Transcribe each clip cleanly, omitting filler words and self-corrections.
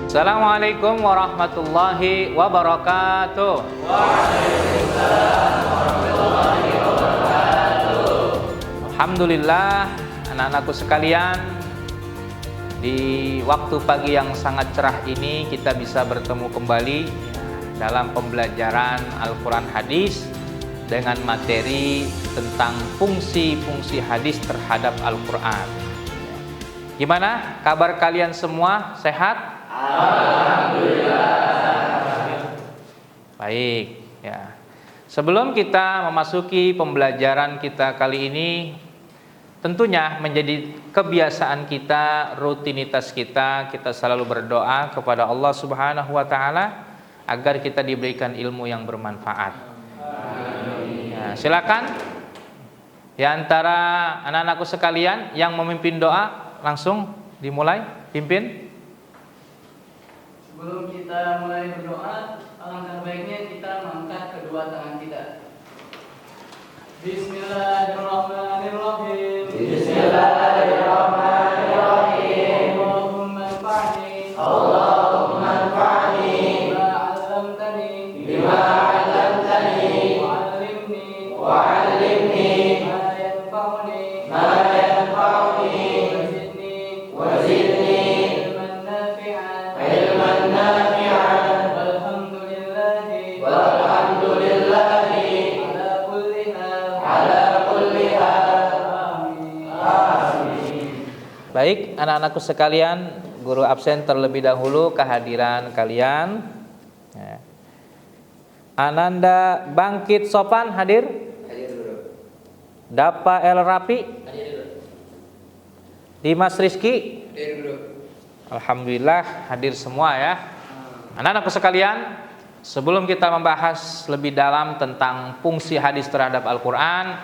Assalamualaikum warahmatullahi wabarakatuh. Waalaikumsalam warahmatullahi wabarakatuh. Alhamdulillah, anak-anakku sekalian, di waktu pagi yang sangat cerah ini kita bisa bertemu kembali dalam pembelajaran Al-Quran Hadis dengan materi tentang fungsi-fungsi hadis terhadap Al-Quran. Gimana kabar kalian semua? Sehat? Alhamdulillah. Baik, ya. Sebelum kita memasuki pembelajaran kita kali ini, tentunya menjadi kebiasaan kita, rutinitas kita selalu berdoa kepada Allah Subhanahu wa taala agar kita diberikan ilmu yang bermanfaat. Ya, silakan di antara anak-anakku sekalian yang memimpin doa langsung dimulai, pimpin. Sebelum kita mulai berdoa, alangkah baiknya kita mengangkat kedua tangan kita. Bismillahirrahmanirrahim. Bismillahirrahmanirrahim. Allahumma anfa'ni. Allahumma anfa'ni. Bima 'allamtani. Wa 'allimni. Ma yanfa'uni. Wa zidni. Ilman nafi'an. Walhamdulillahi. Ala kulli hal. Amin. Baik, anak-anakku sekalian, guru absen terlebih dahulu kehadiran kalian. Ya. Ananda Bangkit Sopan hadir? Hadir dulu. Dapa El Rapi? Hadir dulu. Dimas Rizky? Hadir dulu. Alhamdulillah hadir semua ya. Anak-anakku sekalian, sebelum kita membahas lebih dalam tentang fungsi hadis terhadap Al-Quran,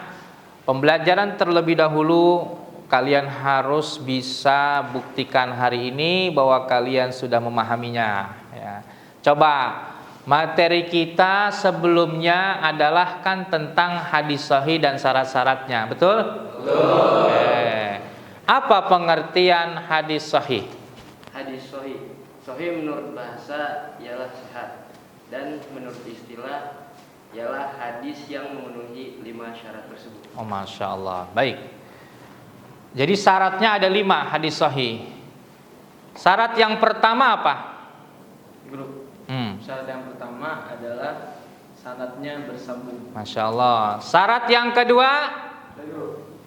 pembelajaran terlebih dahulu kalian harus bisa buktikan hari ini bahwa kalian sudah memahaminya ya. Coba, materi kita sebelumnya adalah kan tentang hadis sahih dan syarat-syaratnya, betul? Betul. Apa pengertian hadis sahih? Hadis sahih. Sahih menurut bahasa ialah sehat, dan menurut istilah ialah hadis yang memenuhi 5 syarat tersebut. Oh, Masya Allah. Baik. Jadi syaratnya ada 5 hadis sahih. Syarat yang pertama apa? Guru. Syarat yang pertama adalah sanadnya bersambung. Masya Allah. Syarat yang kedua?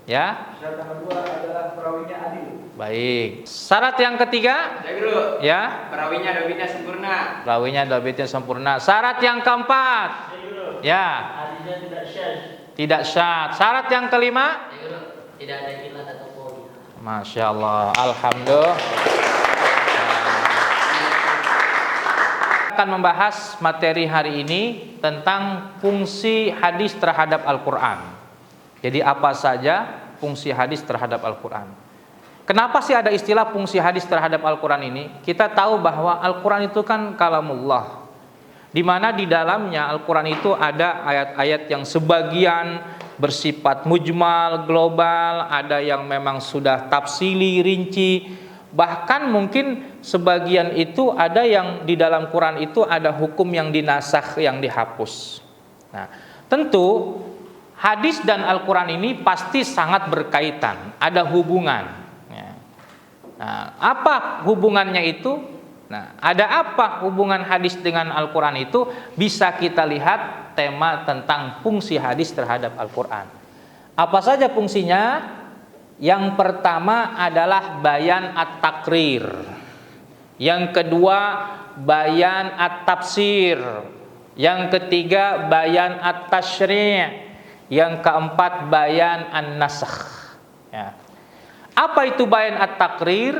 Ya. Syarat yang kedua adalah perawinya adil. Baik. Syarat yang ketiga? Ya guru. Ya. Perawinya dobitnya sempurna. Perawinya dobitnya sempurna. Syarat yang keempat? Ya guru. Ya. Hadisnya tidak syadz. Tidak syadz. Syarat yang kelima? Ya guru. Tidak ada ilat atau qaul. Masya Allah. Alhamdulillah. Akan membahas materi hari ini tentang fungsi hadis terhadap Al-Quran. Jadi apa saja fungsi hadis terhadap Al-Quran? Kenapa sih ada istilah fungsi hadis terhadap Al-Quran ini? Kita tahu bahwa Al-Quran itu kan kalamullah, di mana di dalamnya Al-Quran itu ada ayat-ayat yang sebagian bersifat mujmal, global, ada yang memang sudah tafsili, rinci, bahkan mungkin sebagian itu ada yang di dalam Quran itu ada hukum yang dinasakh, yang dihapus. Nah, tentu hadis dan Al-Quran ini pasti sangat berkaitan, ada hubungan. Nah, apa hubungannya itu? Nah, ada apa hubungan hadis dengan Al-Quran itu? Bisa kita lihat tema tentang fungsi hadis terhadap Al-Quran. Apa saja fungsinya? Yang pertama adalah bayan at-takrir. Yang kedua bayan at-tafsir. Yang ketiga bayan at-tashri'. Yang keempat bayan an-nasakh. Ya. Apa itu bayan at-takrir?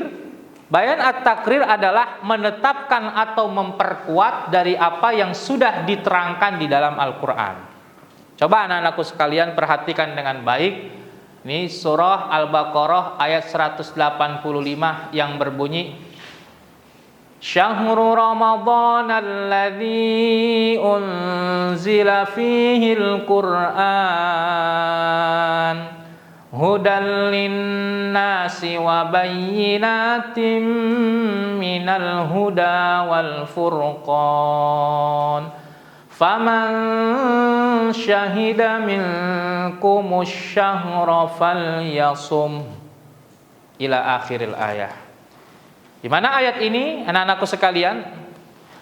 Bayan at-takrir adalah menetapkan atau memperkuat dari apa yang sudah diterangkan di dalam Al-Quran. Coba anak-anakku sekalian perhatikan dengan baik. Ini surah Al-Baqarah ayat 185 yang berbunyi, Syahru Ramadan alladzi unzila fihil Qur'an hudal linnasi wa bayyinatin minal huda wal furqan faman syahida minkumus syahra falyasum ila akhiril ayah. Di mana ayat ini anak-anakku sekalian,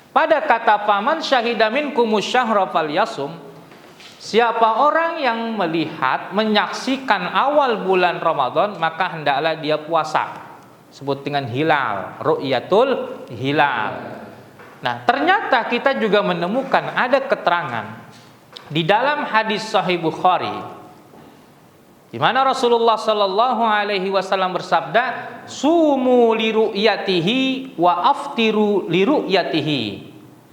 pada kata faman syahida minkumus syahra falyasum, siapa orang yang melihat, menyaksikan awal bulan Ramadan, maka hendaklah dia puasa. Sebut dengan hilal, ru'yatul hilal. Nah, ternyata kita juga menemukan ada keterangan di dalam hadis Sahih Bukhari, di mana Rasulullah Shallallahu Alaihi Wasallam bersabda, "Sumu li ru'yatihi wa aftiru li ru'yatihi."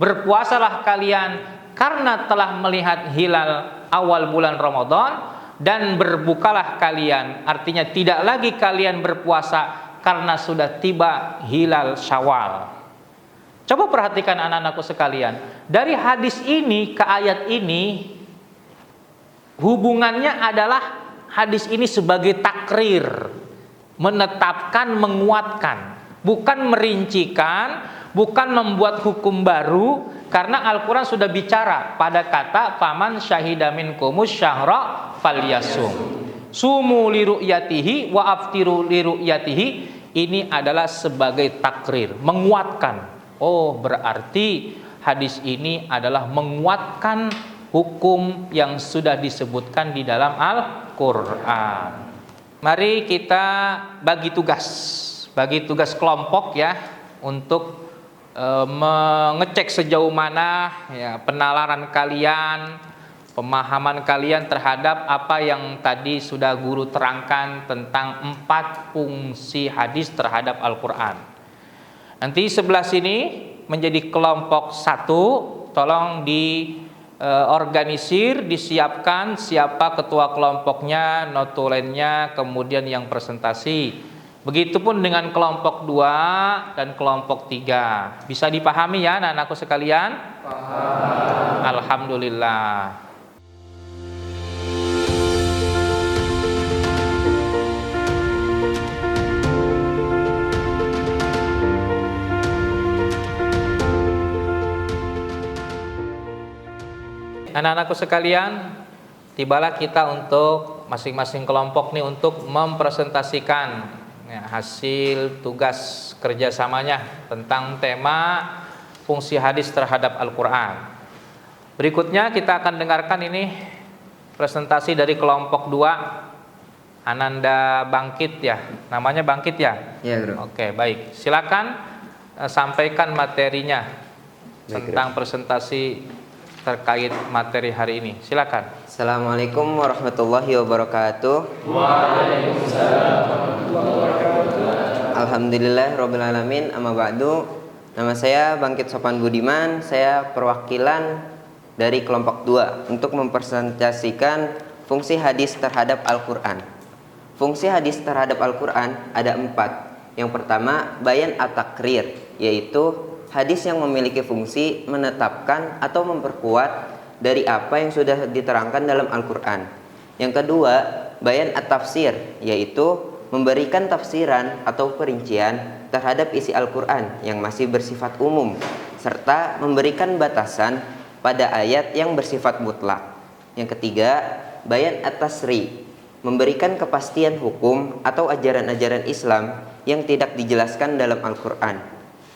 Berpuasalah kalian karena telah melihat hilal awal bulan Ramadan, dan berbukalah kalian, artinya tidak lagi kalian berpuasa karena sudah tiba hilal Syawal. Coba perhatikan anak-anakku sekalian, dari hadis ini ke ayat ini hubungannya adalah hadis ini sebagai takrir, menetapkan, menguatkan, bukan merincikan, bukan membuat hukum baru, karena Al-Quran sudah bicara pada kata faman syahida minkumus syahra falyasum. Sumu li ru'yatihi wa aftiru li ru'yatihi, ini adalah sebagai takrir, menguatkan. Oh, berarti hadis ini adalah menguatkan hukum yang sudah disebutkan di dalam Al-Quran. Mari kita bagi tugas kelompok ya, untuk mengecek sejauh mana ya penalaran kalian, pemahaman kalian terhadap apa yang tadi sudah guru terangkan tentang 4 fungsi hadis terhadap Al-Quran. Nanti sebelah sini menjadi kelompok 1, tolong diorganisir, disiapkan siapa ketua kelompoknya, notulennya, kemudian yang presentasi. Begitupun dengan kelompok 2 dan kelompok 3. Bisa dipahami ya anak-anakku sekalian? Paham. Alhamdulillah. Anak-anakku sekalian, tibalah kita untuk masing-masing kelompok nih untuk mempresentasikan ya, hasil tugas kerjasamanya tentang tema fungsi hadis terhadap Al-Quran. Berikutnya kita akan dengarkan ini presentasi dari kelompok 2, Ananda Bangkit ya, namanya Bangkit ya? Iya, Bro. Oke, baik. Silakan sampaikan materinya tentang presentasi terkait materi hari ini. Silakan. Assalamualaikum warahmatullahi wabarakatuh. Waalaikumsalam warahmatullahi wabarakatuh. Alhamdulillah rabbil alamin, amma ba'du. Nama saya Bangkit Sopan Budiman. Saya perwakilan dari kelompok 2 untuk mempresentasikan fungsi hadis terhadap Al-Quran. Fungsi hadis terhadap Al-Quran ada 4. Yang pertama, bayan at-takrir, yaitu hadis yang memiliki fungsi menetapkan atau memperkuat dari apa yang sudah diterangkan dalam Al-Quran. Yang kedua, bayan at-tafsir, yaitu memberikan tafsiran atau perincian terhadap isi Al-Quran yang masih bersifat umum, serta memberikan batasan pada ayat yang bersifat mutlak. Yang ketiga, bayan at-tasri, memberikan kepastian hukum atau ajaran-ajaran Islam yang tidak dijelaskan dalam Al-Quran.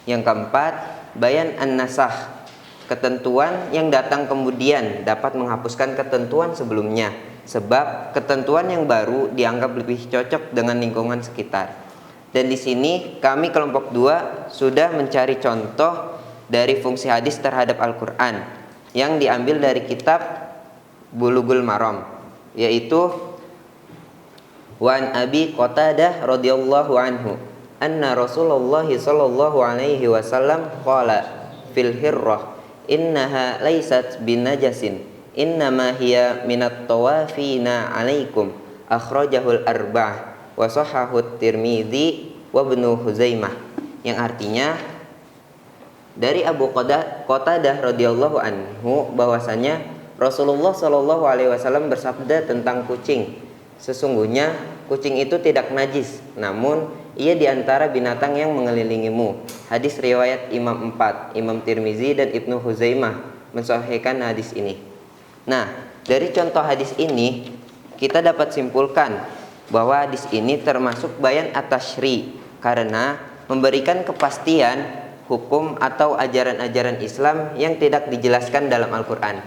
Yang keempat, bayan an-nasakh, ketentuan yang datang kemudian dapat menghapuskan ketentuan sebelumnya, sebab ketentuan yang baru dianggap lebih cocok dengan lingkungan sekitar. Dan di sini kami kelompok 2 sudah mencari contoh dari fungsi hadis terhadap Al-Quran yang diambil dari kitab Bulughul Maram, yaitu Wan Abi Qatadah radhiyallahu anhu anna Rasulullah sallallahu alaihi wasallam qala fil hirrah innaha laysat binajasin innama hiya minat tawafina alaikum akhrajahul arba'ah wa sahahu Tirmidzi wa Ibnu Huzaimah, yang artinya dari Abu Qatadah radhiyallahu anhu bahwasanya Rasulullah sallallahu alaihi wasallam bersabda tentang kucing, Sesungguhnya kucing itu tidak najis, namun ia di antara binatang yang mengelilingimu. Hadis riwayat Imam 4, Imam Tirmizi dan Ibnu Huzaimah mensahihkan hadis ini. Nah, dari contoh hadis ini kita dapat simpulkan bahwa hadis ini termasuk bayan at-tasyri karena memberikan kepastian hukum atau ajaran-ajaran Islam yang tidak dijelaskan dalam Al-Quran.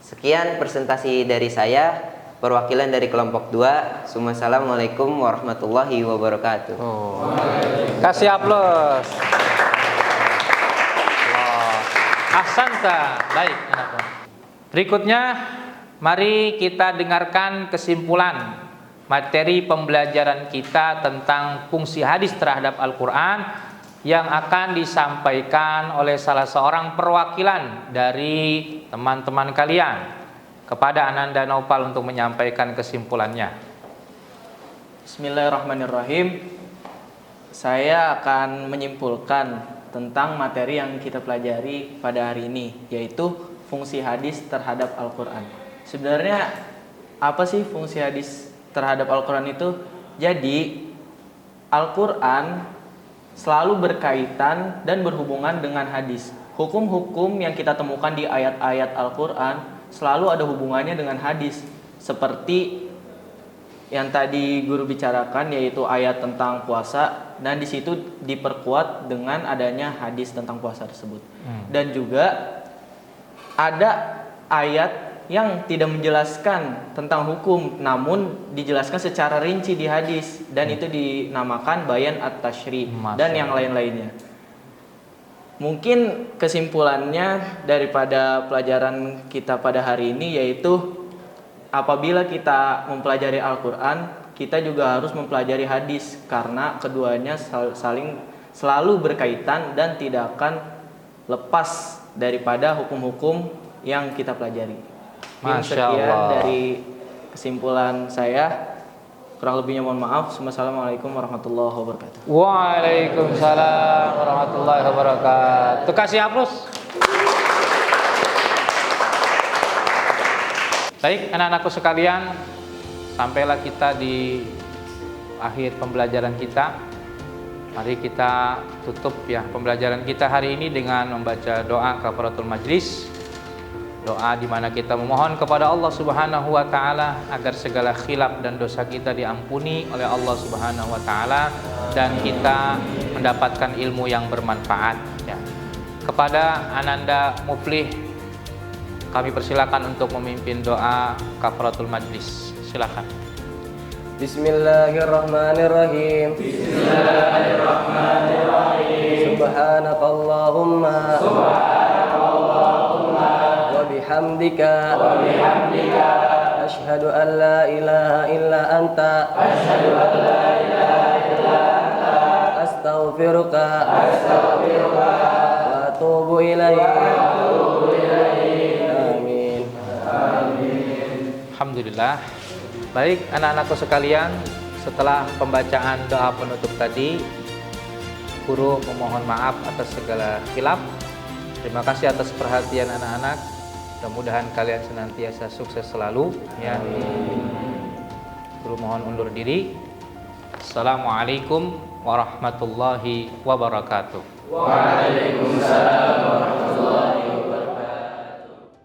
Sekian presentasi dari saya, perwakilan dari kelompok 2. Assalamualaikum warahmatullahi wabarakatuh. Kasih aplaus. Ahsanta. Baik, anakku. Berikutnya mari kita dengarkan kesimpulan materi pembelajaran kita tentang fungsi hadis terhadap Al-Quran yang akan disampaikan oleh salah seorang perwakilan dari teman-teman kalian kepada Ananda Naufal untuk menyampaikan kesimpulannya. Bismillahirrahmanirrahim. Saya akan menyimpulkan tentang materi yang kita pelajari pada hari ini, yaitu fungsi hadis terhadap Al-Quran. Sebenarnya apa sih fungsi hadis terhadap Al-Quran itu? Jadi Al-Quran selalu berkaitan dan berhubungan dengan hadis. Hukum-hukum yang kita temukan di ayat-ayat Al-Quran selalu ada hubungannya dengan hadis. Seperti yang tadi guru bicarakan, yaitu ayat tentang puasa, dan di situ diperkuat dengan adanya hadis tentang puasa tersebut. Dan juga ada ayat yang tidak menjelaskan tentang hukum, namun dijelaskan secara rinci di hadis, dan itu dinamakan bayan at-tasyri dan yang lain-lainnya. Mungkin kesimpulannya daripada pelajaran kita pada hari ini yaitu apabila kita mempelajari Al-Quran, kita juga harus mempelajari hadis karena keduanya saling selalu berkaitan dan tidak akan lepas daripada hukum-hukum yang kita pelajari. Masya Sekian Allah. dari kesimpulan saya. Kurang lebihnya mohon maaf. Assalamualaikum warahmatullahi wabarakatuh. Waalaikumsalam warahmatullahi wabarakatuh. Kasih aplaus. Baik, anak-anakku sekalian, sampailah kita di akhir pembelajaran kita. Mari kita tutup ya pembelajaran kita hari ini dengan membaca doa kafaratul majlis. Doa di mana kita memohon kepada Allah Subhanahu wa taala agar segala khilaf dan dosa kita diampuni oleh Allah Subhanahu wa taala dan kita mendapatkan ilmu yang bermanfaat ya. Kepada Ananda Muflih kami persilakan untuk memimpin doa kafaratul majlis. Silakan. Bismillahirrahmanirrahim. Subhanakallahumma wa bihamdika asyhadu an la ilaha illa anta astaghfiruka wa atubu ilaik. Alhamdulillah. Baik anak-anakku sekalian, setelah pembacaan doa penutup tadi, guru memohon maaf atas segala khilaf. Terima kasih atas perhatian anak-anak. Mudah-mudahan kalian senantiasa sukses selalu ya. Guru mohon undur diri. Assalamualaikum warahmatullahi wabarakatuh. Waalaikumsalam